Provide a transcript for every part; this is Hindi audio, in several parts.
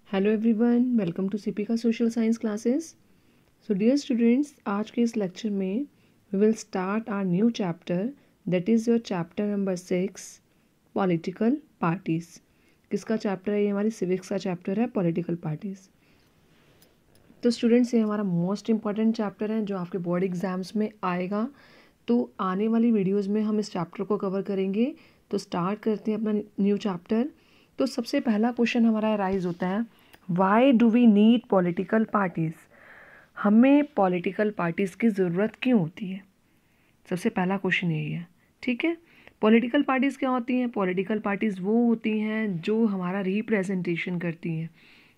Hello everyone, welcome to CP का social science classes. So dear students, आज के इस लेक्चर में we will start our new chapter, that is your chapter number 6, political parties. किसका चैप्टर है? ये हमारी सिविक्स का चैप्टर है, पॉलिटिकल पार्टीज़। तो स्टूडेंट्स, ये हमारा मोस्ट इंपॉर्टेंट चैप्टर है जो आपके बोर्ड एग्जाम्स में आएगा। तो आने वाली वीडियोज़ में हम इस चैप्टर को कवर करेंगे। तो स्टार्ट करते हैं अपना न्यू चैप्टर। तो सबसे पहला क्वेश्चन हमारा राइज होता है, why do we need political parties? हमें पॉलिटिकल पार्टीज़ की ज़रूरत क्यों होती है? सबसे पहला क्वेश्चन यही है। ठीक है, पॉलिटिकल पार्टीज़ क्या होती हैं? पॉलिटिकल पार्टीज़ वो होती हैं जो हमारा रिप्रेजेंटेशन करती हैं।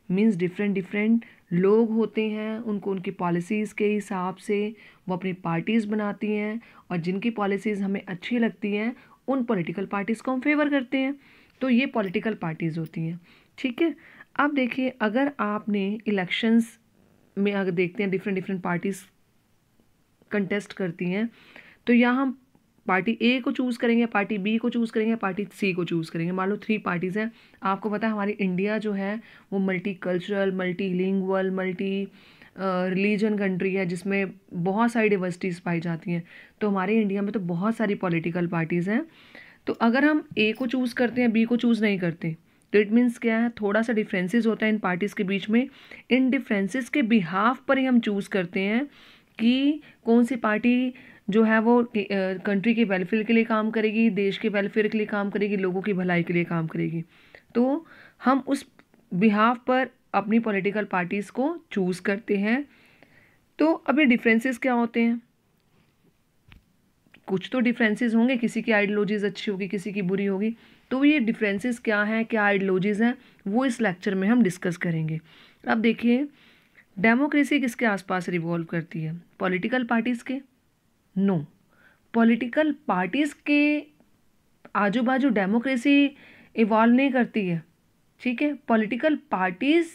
मीन्स डिफरेंट लोग होते हैं, उनको उनकी पॉलिसीज़ के हिसाब से वो अपनी पार्टीज़ बनाती हैं, और जिनकी पॉलिसीज़ हमें अच्छी लगती हैं उन पॉलिटिकल पार्टीज़ को हम फेवर करते हैं। तो ये पॉलिटिकल पार्टीज़ होती हैं। ठीक है, अब देखिए, अगर आपने इलेक्शंस में अगर देखते हैं डिफरेंट पार्टीज़ कंटेस्ट करती हैं, तो यहाँ हम पार्टी ए को चूज़ करेंगे, पार्टी बी को चूज़ करेंगे, पार्टी सी को चूज़ करेंगे। मान लो 3 पार्टीज़ हैं। आपको पता है हमारी इंडिया जो है वो multi cultural, multi lingual, multi religion country है, जिसमें बहुत सारी डिवर्सिटीज़ पाई जाती हैं। तो हमारे इंडिया में तो बहुत सारी पॉलिटिकल पार्टीज़ हैं। तो अगर हम ए को चूज़ करते हैं, बी को चूज़ नहीं करते, तो इट मीन्स क्या है, थोड़ा सा डिफरेंसेस होता है इन पार्टीज़ के बीच में। इन डिफरेंसेस के बिहाफ पर ही हम चूज़ करते हैं कि कौन सी पार्टी जो है वो कंट्री के वेलफेयर के लिए काम करेगी, देश के वेलफेयर के लिए काम करेगी, लोगों की भलाई के लिए काम करेगी। तो हम उस बिहाफ पर अपनी पॉलिटिकल पार्टीज़ को चूज़ करते हैं। तो अभी डिफरेंसेस क्या होते हैं? कुछ तो डिफरेंसेस होंगे, किसी की आइडियोलॉजीज अच्छी होगी, किसी की बुरी होगी। तो ये डिफरेंसेस क्या हैं, क्या आइडियोलॉजीज हैं, वो इस लेक्चर में हम डिस्कस करेंगे। अब देखिए, डेमोक्रेसी किसके आसपास रिवॉल्व करती है? पॉलिटिकल पार्टीज़ के? नो, पॉलिटिकल पार्टीज़ के आजू बाजू डेमोक्रेसी इवॉल्व नहीं करती है। ठीक है, पॉलिटिकल पार्टीज़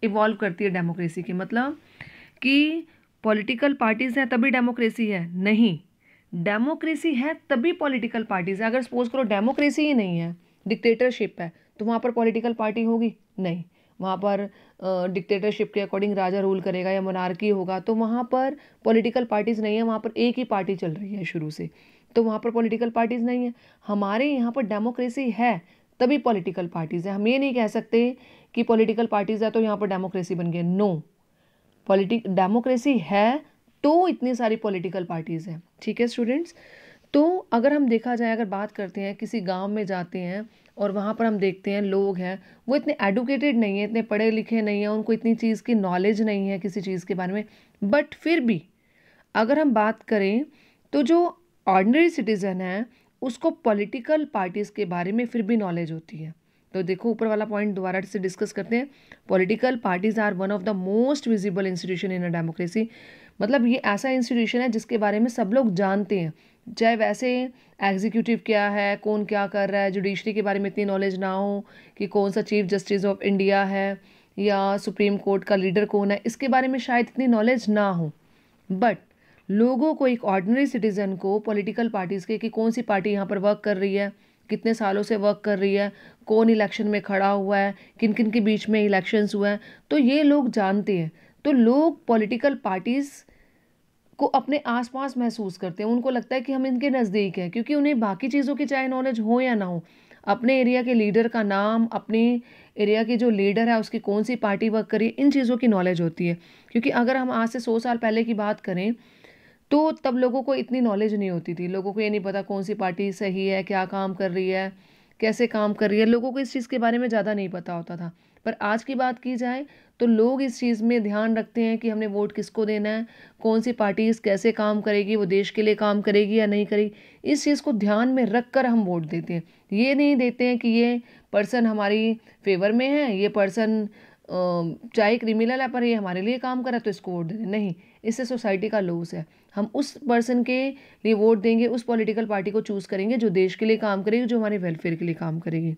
इवॉल्व करती है डेमोक्रेसी की। मतलब कि पॉलिटिकल पार्टीज़ हैं तभी डेमोक्रेसी है? नहीं, डेमोक्रेसी है तभी पॉलिटिकल पार्टीज़ है। अगर सपोज करो डेमोक्रेसी ही नहीं है, डिक्टेटरशिप है, तो वहाँ पर पॉलिटिकल पार्टी होगी? नहीं, वहाँ पर डिक्टेटरशिप के अकॉर्डिंग राजा रूल करेगा या मोनार्की होगा, तो वहाँ पर पॉलिटिकल पार्टीज़ नहीं है। वहाँ पर एक ही पार्टी चल रही है शुरू से, तो वहाँ पर पॉलिटिकल पार्टीज़ नहीं है। हमारे यहाँ पर डेमोक्रेसी है तभी पॉलिटिकल पार्टीज़ है। हम ये नहीं कह सकते कि पॉलिटिकल पार्टीज़ है तो यहाँ पर डेमोक्रेसी बन गई। नो, डेमोक्रेसी है तो इतनी सारी पॉलिटिकल पार्टीज़ हैं। ठीक है स्टूडेंट्स, तो अगर हम देखा जाए, अगर बात करते हैं, किसी गांव में जाते हैं और वहाँ पर हम देखते हैं लोग हैं वो इतने एडुकेटेड नहीं है, इतने पढ़े लिखे नहीं हैं, उनको इतनी चीज़ की नॉलेज नहीं है किसी चीज़ के बारे में। बट फिर भी अगर हम बात करें तो जो ऑर्डिनरी सिटीज़न है उसको पॉलिटिकल पार्टीज़ के बारे में फिर भी नॉलेज होती है। तो देखो, ऊपर वाला पॉइंट दोबारा से डिस्कस करते हैं। Political parties are one of the most visible institution in a democracy. मतलब ये ऐसा इंस्टीट्यूशन है जिसके बारे में सब लोग जानते हैं, चाहे वैसे एग्जीक्यूटिव क्या है, कौन क्या कर रहा है, जुडिशरी के बारे में इतनी नॉलेज ना हो कि कौन सा चीफ जस्टिस ऑफ इंडिया है या सुप्रीम कोर्ट का लीडर कौन है, इसके बारे में शायद इतनी नॉलेज ना हो। बट लोगों को, एक ऑर्डिनरी सिटीज़न को पॉलिटिकल पार्टीज़ के, कि कौन सी पार्टी यहाँ पर वर्क कर रही है, कितने सालों से वर्क कर रही है, कौन इलेक्शन में खड़ा हुआ है, किन किन के बीच में इलेक्शंस हुआ है, तो ये लोग जानते हैं। तो लोग पॉलिटिकल पार्टीज़ को अपने आसपास महसूस करते हैं। उनको लगता है कि हम इनके नज़दीक हैं, क्योंकि उन्हें बाकी चीज़ों की चाहे नॉलेज हो या ना हो, अपने एरिया के लीडर का नाम, अपने एरिया की जो लीडर है उसकी कौन सी पार्टी वर्क करी, इन चीज़ों की नॉलेज होती है। क्योंकि अगर हम आज से 100 साल पहले की बात करें तो तब लोगों को इतनी नॉलेज नहीं होती थी। लोगों को ये नहीं पता कौन सी पार्टी सही है, क्या काम कर रही है, कैसे काम कर रही है, लोगों को इस चीज़ के बारे में ज़्यादा नहीं पता होता था। पर आज की बात की जाए तो लोग इस चीज़ में ध्यान रखते हैं कि हमने वोट किसको देना है, कौन सी पार्टी कैसे काम करेगी, वो देश के लिए काम करेगी या नहीं करेगी, इस चीज़ को ध्यान में रख कर हम वोट देते हैं। ये नहीं देते हैं कि ये पर्सन हमारी फेवर में है, ये पर्सन चाहे क्रिमिनल है पर ये हमारे लिए काम कर रहा है तो इसको वोट दे दें। नहीं, इससे सोसाइटी का लॉस है। हम उस पर्सन के लिए वोट देंगे, उस पॉलिटिकल पार्टी को चूज़ करेंगे जो देश के लिए काम करेगी, जो हमारे वेलफेयर के लिए काम करेगी।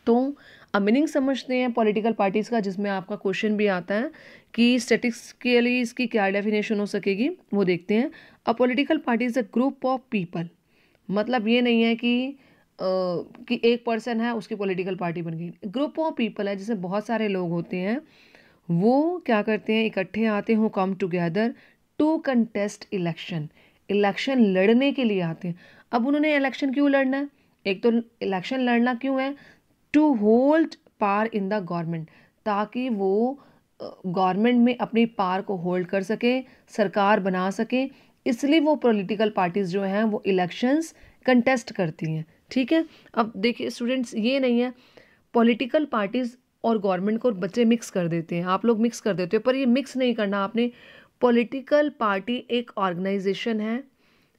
तो अब मीनिंग समझते हैं पॉलिटिकल पार्टीज़ का, जिसमें आपका क्वेश्चन भी आता है कि स्टैटिस्टिकली इसकी क्या डेफिनेशन हो सकेगी, वो देखते हैं। अ political party is a group of people. मतलब ये नहीं है कि कि एक पर्सन है उसकी पॉलिटिकल पार्टी बन गई। ग्रुप ऑफ पीपल है जिसमें बहुत सारे लोग होते हैं, वो क्या करते हैं, इकट्ठे आते हैं, come together to contest election, election लड़ने के लिए आते हैं। अब उन्होंने इलेक्शन क्यों लड़ना है? एक तो इलेक्शन लड़ना क्यों है, to hold power in the government, ताकि वो गवर्नमेंट में अपनी पावर को होल्ड कर सके, सरकार बना सके। इसलिए वो पॉलिटिकल पार्टीज जो हैं वो इलेक्शंस कंटेस्ट करती हैं। ठीक है, अब देखिए स्टूडेंट्स, ये नहीं है पॉलिटिकल पार्टीज और गवर्नमेंट को बच्चे मिक्स कर देते हैं, आप लोग मिक्स कर देते हो, पर ये मिक्स नहीं करना आपने। पॉलिटिकल पार्टी एक ऑर्गेनाइजेशन है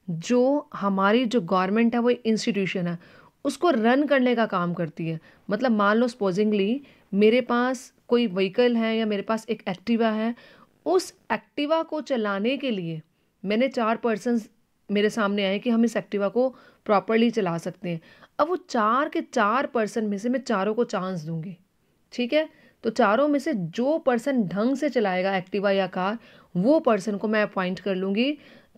जो हमारी जो गवर्नमेंट है वो इंस्टीट्यूशन है, उसको रन करने का काम करती है। मतलब मान लो सपोजिंगली मेरे पास कोई व्हीकल है या मेरे पास एक एक्टिवा है, उस एक्टिवा को चलाने के लिए मैंने 4 पर्सन्स मेरे सामने आए कि हम इस एक्टिवा को प्रॉपरली चला सकते हैं। अब वो 4 के 4 पर्सन में से मैं चारों को चांस दूंगी। ठीक है, तो चारों में से जो पर्सन ढंग से चलाएगा एक्टिवा या कार, वो पर्सन को मैं अपॉइंट कर लूँगी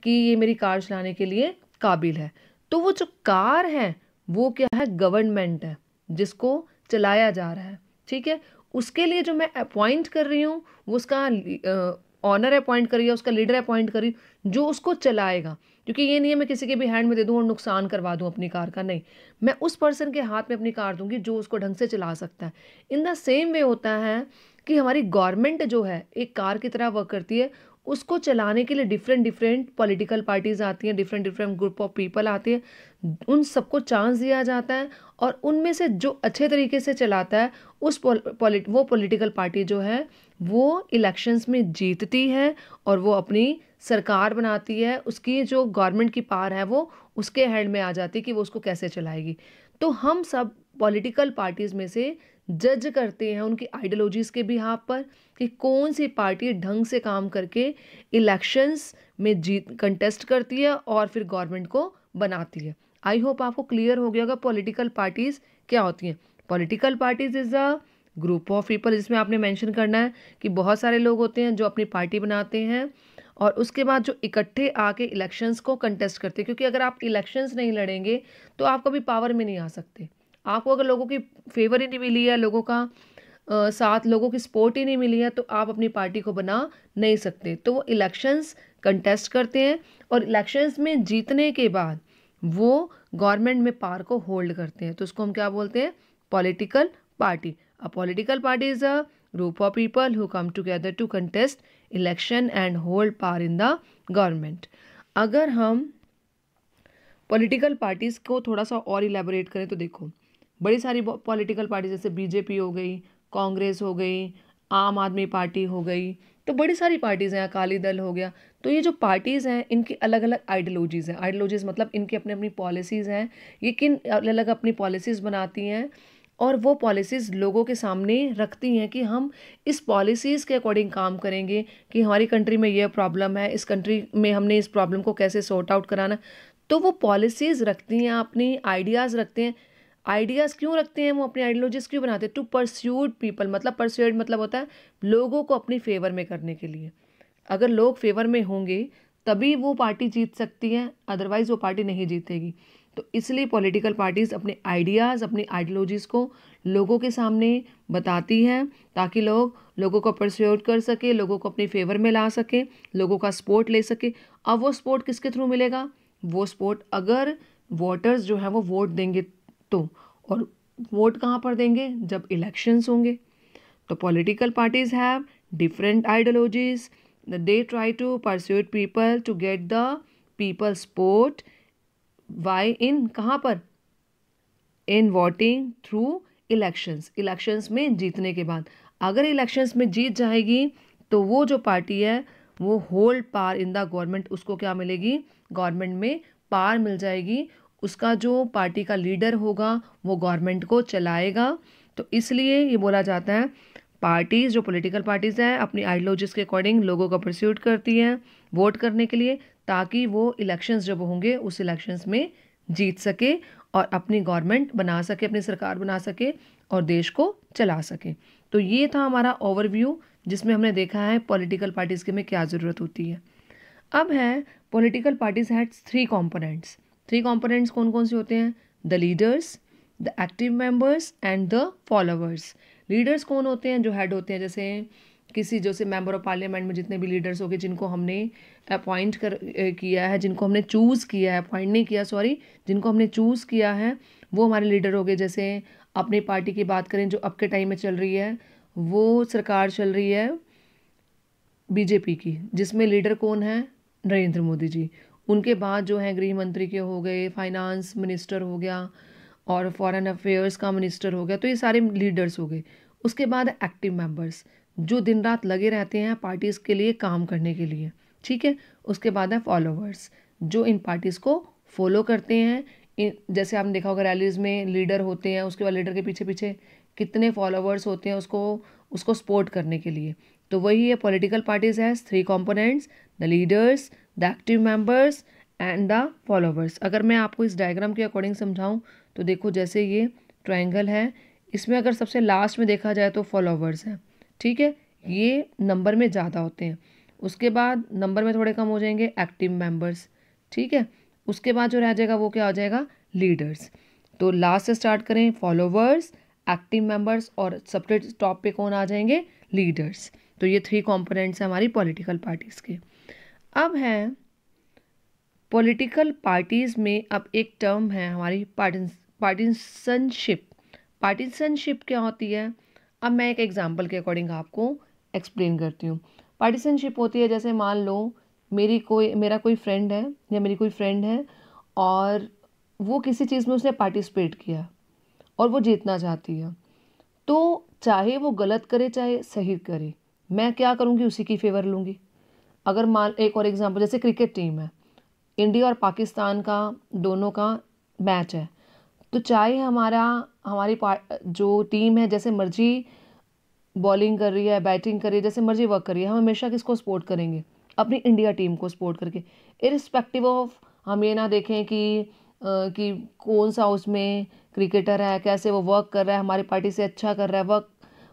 कि ये मेरी कार चलाने के लिए काबिल है। तो वो जो कार है वो क्या है, गवर्नमेंट है जिसको चलाया जा रहा है। ठीक है, उसके लिए जो मैं अपॉइंट कर रही हूँ वो उसका ऑनर अपॉइंट करी है, उसका लीडर अपॉइंट करी जो उसको चलाएगा। क्योंकि ये नहीं है मैं किसी के भी हैंड में दे दूँ और नुकसान करवा दूँ अपनी कार का, नहीं, मैं उस पर्सन के हाथ में अपनी कार दूंगी जो उसको ढंग से चला सकता है। इन द सेम वे होता है कि हमारी गवर्नमेंट जो है एक कार की तरह वर्क करती है, उसको चलाने के लिए डिफरेंट डिफरेंट पॉलिटिकल पार्टीज आती हैं, different different group of people आते हैं, उन सबको चांस दिया जाता है और उनमें से जो अच्छे तरीके से चलाता है वो पॉलिटिकल पार्टी जो है वो इलेक्शंस में जीतती है और वो अपनी सरकार बनाती है। उसकी जो गवर्नमेंट की पावर है वो उसके हैंड में आ जाती है कि वो उसको कैसे चलाएगी। तो हम सब पॉलिटिकल पार्टीज में से जज करते हैं उनकी आइडियोलॉजीज़ के बिहाफ पर कि कौन सी पार्टी ढंग से काम करके इलेक्शंस में जीत कंटेस्ट करती है और फिर गवर्नमेंट को बनाती है। आई होप आपको क्लियर हो गया होगा पॉलिटिकल पार्टीज़ क्या होती हैं। Political parties is a group of people, जिसमें आपने मेंशन करना है कि बहुत सारे लोग होते हैं जो अपनी पार्टी बनाते हैं और उसके बाद जो इकट्ठे आके इलेक्शंस को कंटेस्ट करते हैं। क्योंकि अगर आप इलेक्शंस नहीं लड़ेंगे तो आप कभी पावर में नहीं आ सकते। आपको अगर लोगों की फेवर ही नहीं मिली है, लोगों का साथ, लोगों की सपोर्ट ही नहीं मिली है, तो आप अपनी पार्टी को बना नहीं सकते। तो वो इलेक्शंस कंटेस्ट करते हैं और इलेक्शंस में जीतने के बाद वो गवर्नमेंट में पावर को होल्ड करते हैं। तो उसको हम क्या बोलते हैं, political party. A political party is a group of people who come together to contest election and hold power in the government. अगर हम पॉलिटिकल पार्टीज़ को थोड़ा सा और इलेबोरेट करें तो देखो, बड़ी सारी पॉलिटिकल पार्टी जैसे बीजेपी हो गई, कांग्रेस हो गई, आम आदमी पार्टी हो गई, तो बड़ी सारी पार्टीज़ हैं, अकाली दल हो गया। तो ये जो पार्टीज़ हैं इनकी अलग अलग आइडियोलॉजीज़ हैं। आइडियोलॉजीज़ मतलब इनकी अपनी अपनी पॉलिसीज़ हैं, ये किन अलग अलग अपनी पॉलिसीज़ बनाती हैं और वो पॉलिसीज़ लोगों के सामने रखती हैं कि हम इस पॉलिसीज़ के अकॉर्डिंग काम करेंगे कि हमारी कंट्री में ये प्रॉब्लम है, इस कंट्री में हमने इस प्रॉब्लम को कैसे सॉर्ट आउट कराना। तो वो पॉलिसीज़ रखती हैं, अपनी आइडियाज़ रखते हैं। आइडियाज़ क्यों रखते हैं, वो अपनी आइडियोलॉजीज़ क्यों बनाते हैं, टू परस्यूड पीपल, मतलब परस्यूड मतलब होता है लोगों को अपनी फेवर में करने के लिए। अगर लोग फेवर में होंगे तभी वो पार्टी जीत सकती है, अदरवाइज़ वो पार्टी नहीं जीतेगी। तो इसलिए पॉलिटिकल पार्टीज़ अपने आइडियाज़, अपनी आइडियोलॉजीज़ को लोगों के सामने बताती हैं ताकि लोग लोगों को परस्यूड कर सके, लोगों को अपनी फेवर में ला सके, लोगों का सपोर्ट ले सके। अब वो सपोर्ट किसके थ्रू मिलेगा, वो सपोर्ट अगर वोटर्स जो है वो वोट देंगे तो, और वोट कहाँ पर देंगे, जब इलेक्शंस होंगे। तो political parties have different ideologies, they try to persuade people to get the people support why in कहाँ पर, in voting through elections, elections में जीतने के बाद। अगर इलेक्शंस में जीत जाएगी तो वो जो पार्टी है वो hold power in the government, उसको क्या मिलेगी, गवर्नमेंट में पावर मिल जाएगी। उसका जो पार्टी का लीडर होगा वो गवर्नमेंट को चलाएगा। तो इसलिए ये बोला जाता है पार्टीज, जो पॉलिटिकल पार्टीज हैं, अपनी आइडियोलॉजीज के अकॉर्डिंग लोगों को परस्यूट करती हैं वोट करने के लिए, ताकि वो इलेक्शंस जब होंगे उस इलेक्शंस में जीत सके और अपनी गवर्नमेंट बना सके, अपनी सरकार बना सके और देश को चला सके। तो ये था हमारा ओवरव्यू जिसमें हमने देखा है पॉलिटिकल पार्टीज़ के में क्या ज़रूरत होती है। अब है political parties had 3 components. 3 components कौन कौन से होते हैं, the leaders, the active members and the followers. Leaders कौन होते हैं? जो हेड होते हैं, जैसे किसी जैसे मेंबर ऑफ पार्लियामेंट में जितने भी लीडर्स हो गए जिनको हमने अपॉइंट किया है, जिनको हमने चूज़ किया है, अपॉइंट नहीं किया सॉरी, जिनको हमने चूज़ किया है वो हमारे लीडर हो गए। जैसे अपनी पार्टी की बात करें जो अब के टाइम में चल रही है, वो सरकार चल रही है बीजेपी की, जिसमें लीडर कौन है? नरेंद्र मोदी जी। उनके बाद जो है गृह मंत्री के हो गए, फाइनेंस मिनिस्टर हो गया और फॉरेन अफेयर्स का मिनिस्टर हो गया, तो ये सारे लीडर्स हो गए। उसके बाद एक्टिव मेंबर्स जो दिन रात लगे रहते हैं पार्टीज़ के लिए काम करने के लिए, ठीक है। उसके बाद है फॉलोवर्स जो इन पार्टीज़ को फॉलो करते हैं। जैसे आपने देखा होगा रैलीज़ में लीडर होते हैं, उसके बाद लीडर के पीछे पीछे कितने फॉलोवर्स होते हैं उसको सपोर्ट करने के लिए। तो वही है political parties has 3 components, the leaders, the active members and the followers. अगर मैं आपको इस डायग्राम के अकॉर्डिंग समझाऊं तो देखो जैसे ये ट्रायंगल है, इसमें अगर सबसे लास्ट में देखा जाए तो फॉलोवर्स हैं, ठीक है, ये नंबर में ज़्यादा होते हैं। उसके बाद नंबर में थोड़े कम हो जाएंगे एक्टिव मेंबर्स, ठीक है। उसके बाद जो रह जाएगा वो क्या हो जाएगा? लीडर्स। तो लास्ट से स्टार्ट करें, फॉलोवर्स, एक्टिव मेंबर्स और सबसे टॉप पे कौन आ जाएंगे? लीडर्स। तो ये 3 कंपोनेंट्स हैं हमारी पॉलिटिकल पार्टीज़ के। अब है पॉलिटिकल पार्टीज़ में अब एक टर्म है हमारी पार्टिसनशिप। पार्टिसनशिप क्या होती है? अब मैं एक एग्जांपल के अकॉर्डिंग आपको एक्सप्लेन करती हूँ। पार्टिसनशिप होती है जैसे मान लो मेरा कोई फ्रेंड है या मेरी कोई फ्रेंड है और वो किसी चीज़ में उसने पार्टिसिपेट किया और वो जीतना चाहती है, तो चाहे वो गलत करे चाहे सही करे, मैं क्या करूँगी? उसी की फेवर लूँगी। अगर मान एक और एग्जांपल, जैसे क्रिकेट टीम है, इंडिया और पाकिस्तान का दोनों का मैच है, तो चाहे हमारी जो टीम है जैसे मर्जी बॉलिंग कर रही है, बैटिंग कर रही है, जैसे मर्जी वर्क कर रही है, हम हमेशा किसको सपोर्ट करेंगे? अपनी इंडिया टीम को सपोर्ट करके, इरिस्पेक्टिव ऑफ हम ये ना देखें कि कौन सा उसमें क्रिकेटर है, कैसे वो वर्क कर रहा है, हमारी पार्टी से अच्छा कर रहा है, वर्क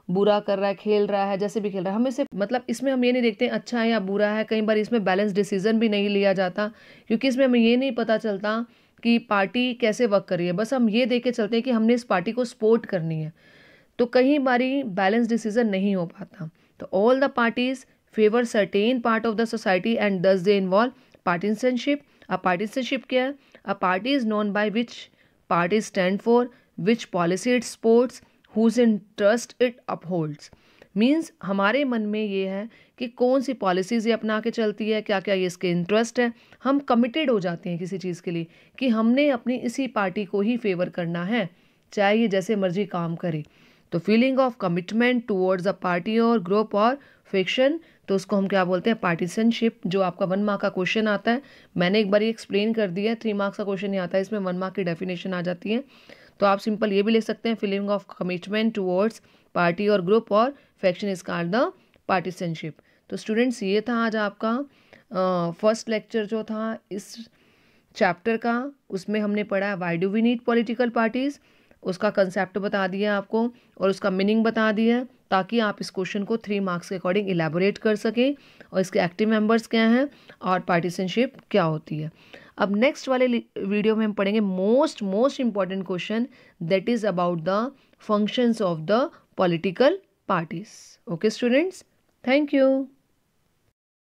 बुरा कर रहा है, खेल रहा है, जैसे भी खेल रहा है, हम इसे मतलब इसमें हम ये नहीं देखते अच्छा है या बुरा है। कई बार इसमें बैलेंस डिसीजन भी नहीं लिया जाता क्योंकि इसमें हमें ये नहीं पता चलता कि पार्टी कैसे वर्क कर रही है, बस हम ये देख के चलते हैं कि हमने इस पार्टी को सपोर्ट करनी है, तो कई बारी बैलेंस डिसीजन नहीं हो पाता। तो all the parties favour certain part of the society and thus they involve partisanship. अब पार्टिसनशिप क्या है? A party is known by which party stand for, which policy it supports, whose interest it upholds. Means हमारे मन में ये है कि कौन सी पॉलिसीज़ ये अपना के चलती है, क्या क्या ये इसके इंटरेस्ट है, हम कमिटेड हो जाते हैं किसी चीज़ के लिए कि हमने अपनी इसी पार्टी को ही फेवर करना है, चाहे ये जैसे मर्जी काम करे। तो feeling of commitment towards a party और ग्रुप और फिक्शन, तो उसको हम क्या बोलते हैं? पार्टिसनशिप। जो आपका 1 मार्क का क्वेश्चन आता है, मैंने एक बार एक्सप्लेन कर दिया है, 3 मार्क्स का क्वेश्चन नहीं आता है, इसमें 1 मार्क की डेफिनेशन आ जाती है। तो आप सिंपल ये भी लिख सकते हैं, feeling of commitment towards party और ग्रुप और faction is called the partisanship. तो स्टूडेंट्स ये था आज आपका फर्स्ट लेक्चर जो था इस चैप्टर का, उसमें हमने पढ़ा why do we need political parties, उसका कंसेप्ट बता दिया आपको और उसका मीनिंग बता दिया, ताकि आप इस क्वेश्चन को 3 मार्क्स के अकॉर्डिंग इलेबोरेट कर सकें और इसके एक्टिव मेंबर्स क्या हैं और पार्टिसनशिप क्या होती है। अब नेक्स्ट वाले वीडियो में हम पढ़ेंगे most important question, that is about the functions of the political parties. Okay students, thank you.